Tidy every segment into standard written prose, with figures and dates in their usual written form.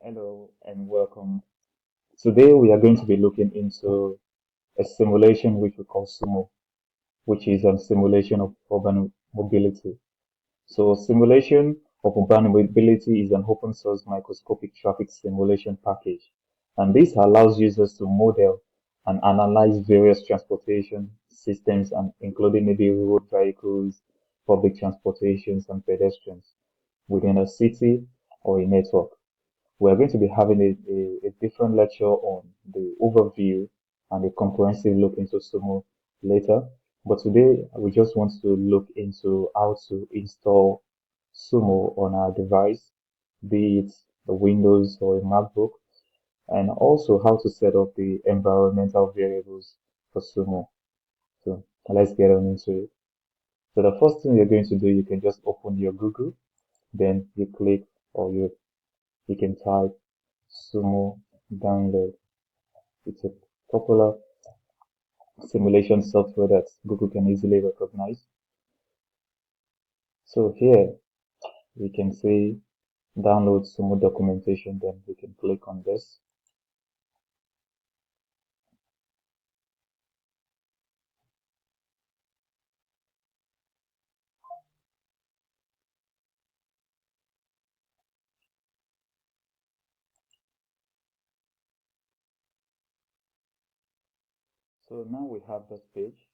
Hello and welcome. Today we are going to be looking into a simulation which we call Sumo, which is a simulation of urban mobility. So simulation of urban mobility is an open source microscopic traffic simulation package. And this allows users to model and analyze various transportation systems and including maybe road vehicles, public transportations and pedestrians within a city or a network. We're going to be having a different lecture on the overview and a comprehensive look into Sumo later. But today we just want to look into how to install Sumo on our device, be it a Windows or a MacBook, and also how to set up the environmental variables for Sumo. So let's get on into it. So the first thing you're going to do, you can just open your Google, then you click or you can type Sumo download. It's a popular simulation software that Google can easily recognize. So here we can see download Sumo documentation, then we can click on this. So now we have this page.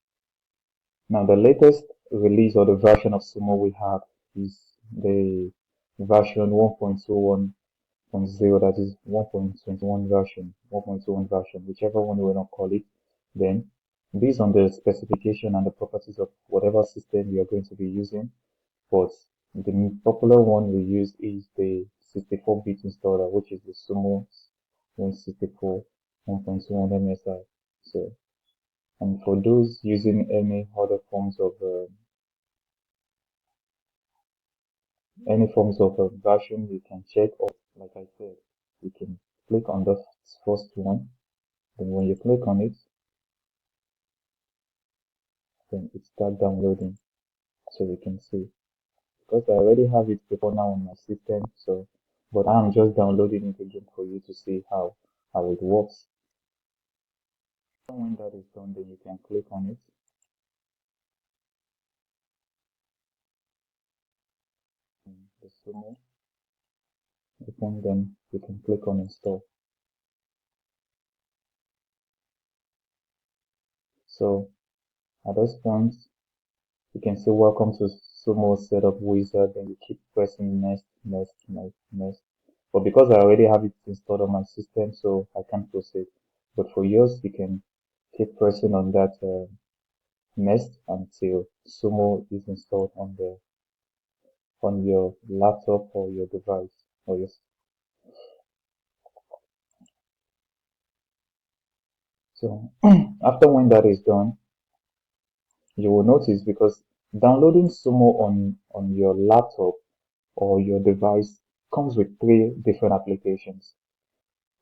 Now the latest release or the version of Sumo we have is the version 1.21.0, that is 1.21 version, 1.21 version, whichever one you want to call it. Then, based on the specification and the properties of whatever system you are going to be using, but the popular one we use is the 64-bit installer, which is the Sumo 164 1.1 MSI. So, and for those using any forms of version, you can check, or like I said, you can click on the first one. Then when you click on it, then it start downloading, so you can see. Because I already have it before now on my system, so but I'm just downloading it again for you to see how it works. When that is done, then you can click on it. The Sumo open, then you can click on install. So at this point, you can say welcome to Sumo setup wizard, then you keep pressing next, next, next, next. But because I already have it installed on my system, so I can't proceed. But for yours, you can keep pressing on that next until Sumo is installed on your laptop or your device or your. So after when that is done, you will notice because downloading Sumo on your laptop or your device comes with three different applications.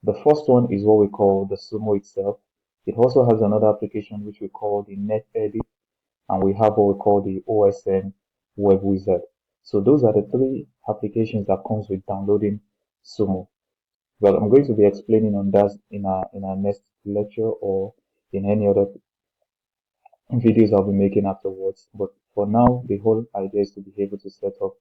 The first one is what we call the Sumo itself. It also has another application which we call the Net Edit, and we have what we call the OSM Web Wizard. So those are the three applications that comes with downloading Sumo. Well, I'm going to be explaining on that in our next lecture or in any other videos I'll be making afterwards. But for now, the whole idea is to be able to set up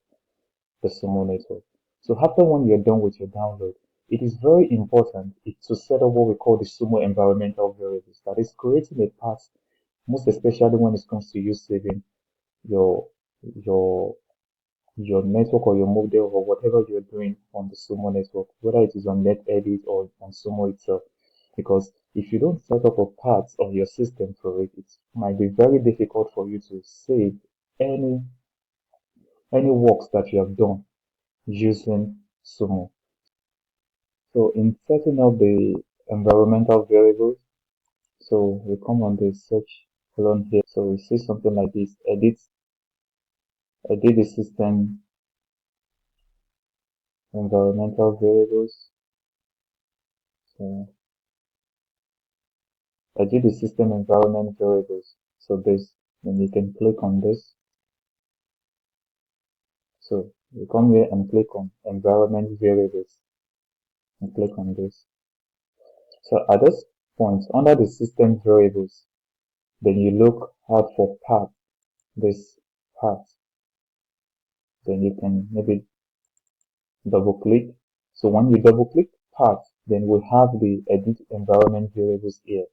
the Sumo network. So after when you're done with your download, it is very important to set up what we call the Sumo environmental variables. That is creating a path, most especially when it comes to you saving your your your network or your model or whatever you're doing on the Sumo network, whether it is on NetEdit or on Sumo itself. Because if you don't set up a path on your system for it, it might be very difficult for you to save any any works that you have done using Sumo. So in setting up the environmental variables, so we come on the search column here. So we see something like this, edit the system environmental variables. So edit the system environment variables. So this, then you can click on this. So you come here and click on environment variables. and click on this. So at this point, under the system variables, then you look out for path, this path. Then you can maybe double click. So when you double click path, then we have the edit environment variables here.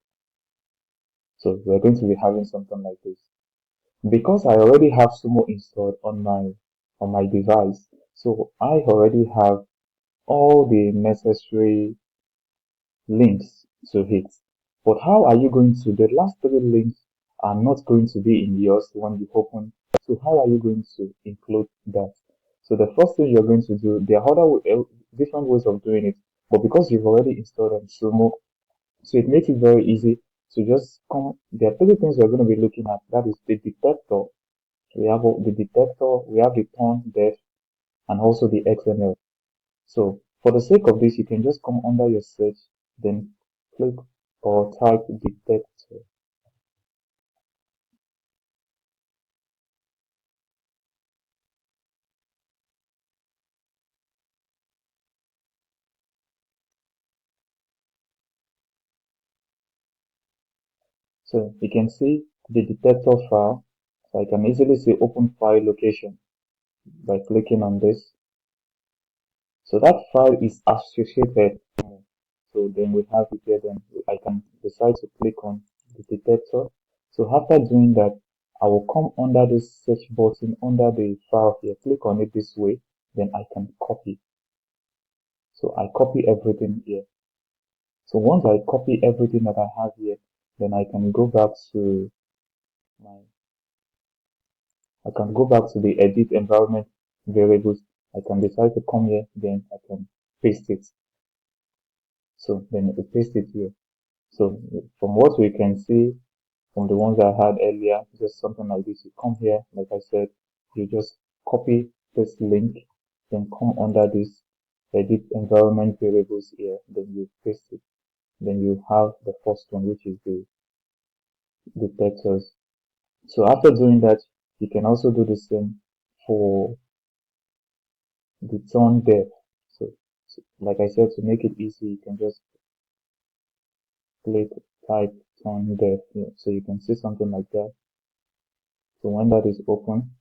So we're going to be having something like this. Because I already have Sumo installed on my device, so I already have all the necessary links to it. But how are you going to, the last three links are not going to be in yours when you open. So how are you going to include that? So the first thing you're going to do, there are different ways of doing it, but because you've already installed on Sumo, so it makes it very easy to just come. There are three things we're going to be looking at. That is the detector. We have the detector, we have the tone depth, and also the XML. So for the sake of this, you can just come under your search, then click or type detector. So you can see the detector file. So I can easily see open file location by clicking on this. So that file is associated. So then we have it here. Then I can decide to click on the detector. So after doing that, I will come under this search button under the file here. Click on it this way. Then I can copy. So I copy everything here. So once I copy everything that I have here, then my, I can go back to the edit environment variables. I can decide to come here, then I can paste it. So then I paste it here. So from what we can see from the ones I had earlier, just something like this. You come here, like I said, you just copy this link, then come under this edit environment variables here, then you paste it. Then you have the first one, which is the detectors. So after doing that, you can also do the same for the tone depth. So like I said, to make it easy, you can just click type tone depth here. So you can see something like that. So when that is open,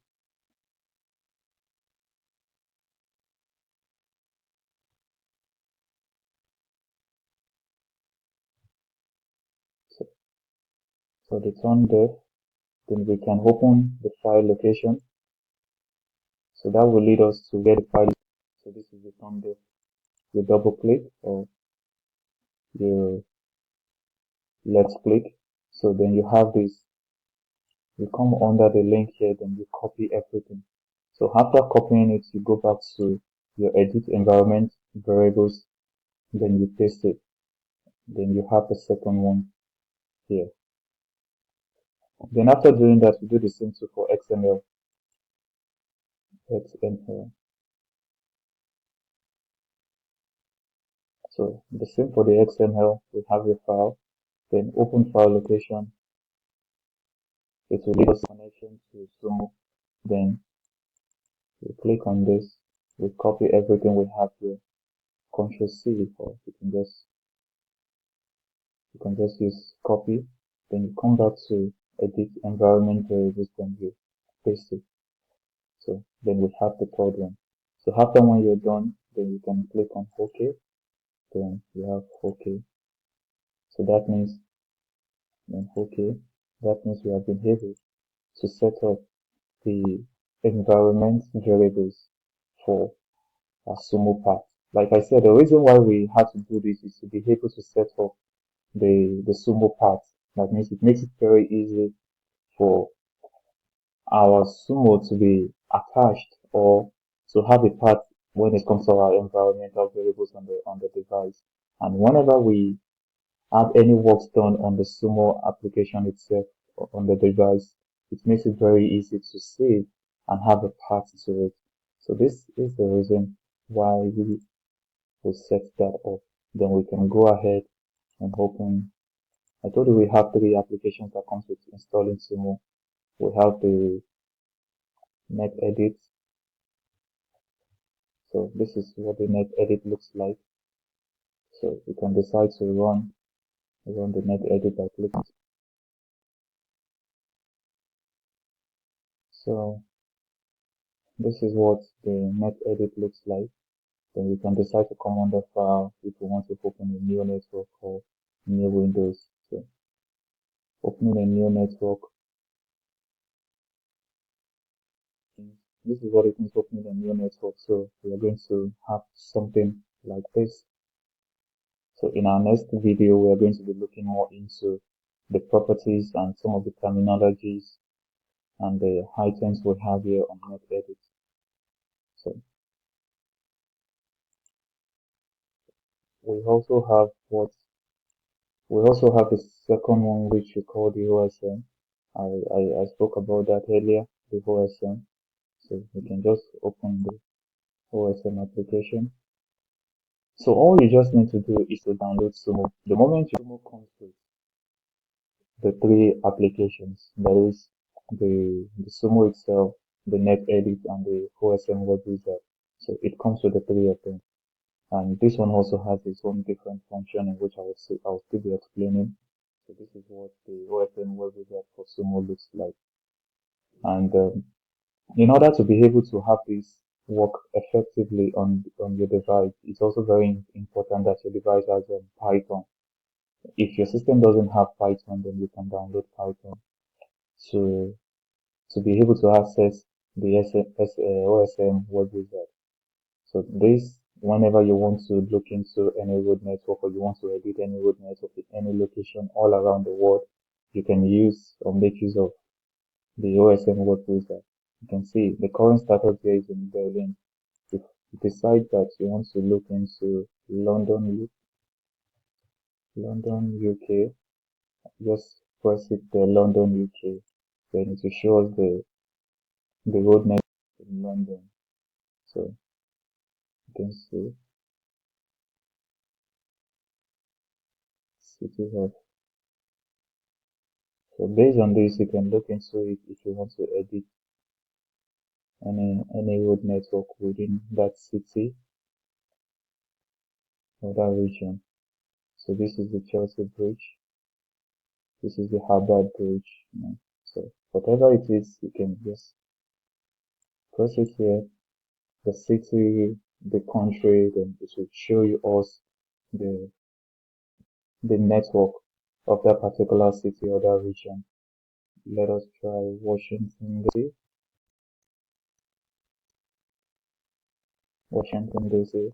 so, so the tone depth, then we can open the file location. So that will lead us to where the file is. So this is the tone depth. You double click or you left click. So then you have this. You come under the link here, then you copy everything. So after copying it, you go back to your edit environment variables, then you paste it. Then you have the second one here. Then after doing that, we do the same too for XML. XML. So the same for the XML, we have your file, then open file location. It will lead us connection to Sumo. Then we click on this. We copy everything we have here. Control C, or you can just use copy. Then you come back to edit environment variables, then you paste it. So then we have the third one. So after when you're done, then you can click on OK. Then you have OK. So that means then OK. That means we have been able to set up the environment variables for our Sumo path. Like I said, the reason why we had to do this is to be able to set up the Sumo path. That means it makes it very easy for our Sumo to be attached or to have a path when it comes to our environmental variables on the device. And whenever we have any works done on the Sumo application itself or on the device, it makes it very easy to save and have a path to it. So this is the reason why we will set that up. Then we can go ahead and open. I told you we have three applications that comes with installing Sumo. We have the net edit. So this is what the net edit looks like. So you can decide to run the net edit by clicking. So this is what the net edit looks like. Then we can decide to come under file if we want to open a new network or new windows. So opening a new network, this is what it means opening a new network. So we are going to have something like this. So in our next video, we are going to be looking more into the properties and some of the terminologies and the items we have here on net edit. So we also have what we also have the second one, which we call the OSM. I spoke about that earlier, the OSM. So we can just open the OSM application. So all you just need to do is to download Sumo. The moment Sumo comes with the three applications, there is the Sumo itself, the NetEdit, and the OSM Web Wizard. So it comes with the three of them. And this one also has its own different function in which I will still be explaining. So this is what the OSM Web Wizard for Sumo looks like. And in order to be able to have this work effectively on your device, it's also very important that your device has Python. If your system doesn't have Python, then you can download Python to to be able to access the OSM web wizard. So this, whenever you want to look into any road network or you want to edit any road network in any location all around the world, you can use or make use of the OSM web wizard. You can see the current status here is in Berlin. If you decide that you want to look into London, UK, just press it there, London, UK. Then it will show us the road network in London. So you can see city of. So based on this, you can look into it if you want to edit any road network within that city or that region. So this is the Chelsea Bridge. This is the Harvard Bridge. So whatever it is, you can just press it here, the city, the country, then it will show you us the the network of that particular city or that region. Let us try Washington DC. Washington DC.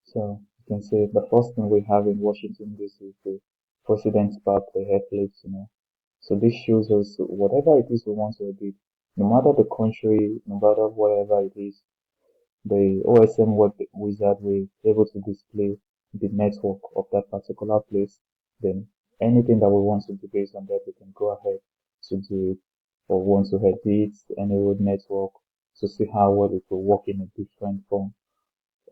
So you can see the first thing we have in Washington DC is the President's Park, the airplanes. So this shows us whatever it is we want to edit, no matter the country, no matter whatever it is, the OSM web wizard will be able to display the network of that particular place. Then anything that we want to do based on that, we can go ahead to do it, or want to edit any road network to see how well it will work in a different form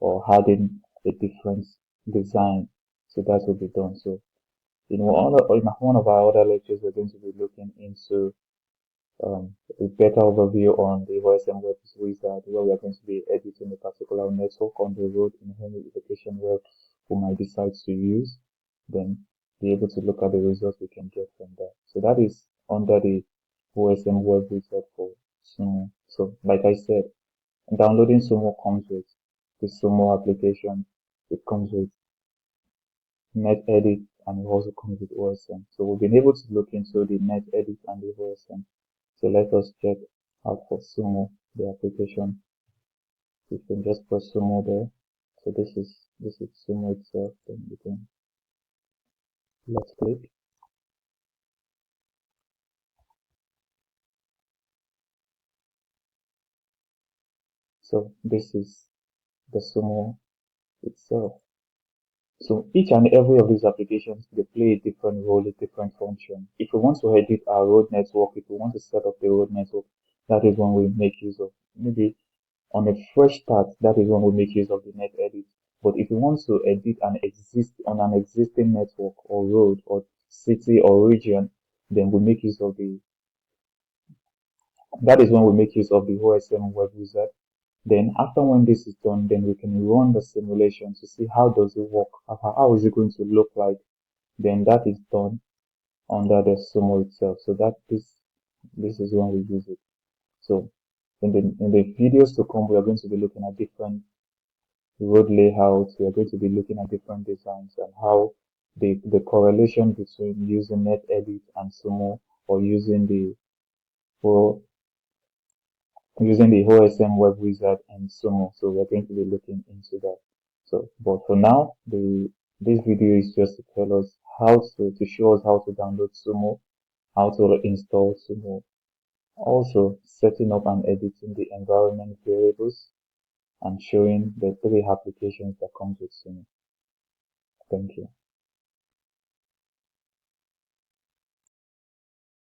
or adding a different design. So that will be done. So in one of our other lectures, we're going to be looking into a better overview on the OSM web wizard, where we are going to be editing a particular network on the road in any location where we might decide to use, then be able to look at the results we can get from that. So that is under the OSM web wizard for Sumo. So like I said, downloading Sumo comes with the Sumo application. It comes with net edit and it also comes with OSM. So we've been able to look into the net edit and the OSM. So let us check out for Sumo, the application. You can just press Sumo there. So this is Sumo itself. Then you can left click. So this is the Sumo itself. So each and every of these applications, they play a different role, a different function. If we want to edit our road network, if we want to set up the road network, that is when we make use of maybe on a fresh start, that is when we make use of the net edit. But if you want to edit an existing network or road or city or region, then we make use of the that is when we make use of the OSM web wizard. Then after when this is done, then we can run the simulation to see how does it work, how is it going to look like. Then that is done under the Sumo itself. So that this is when we use it. So in the videos to come, we are going to be looking at different road layouts. We are going to be looking at different designs and how the correlation between using NetEdit and Sumo, or or using the OSM web wizard and Sumo. So we're going to be looking into that. So, but for now, this video is just to tell us to show us how to download Sumo, how to install Sumo, also setting up and editing the environment variables, and showing the three applications that comes with Sumo. Thank you.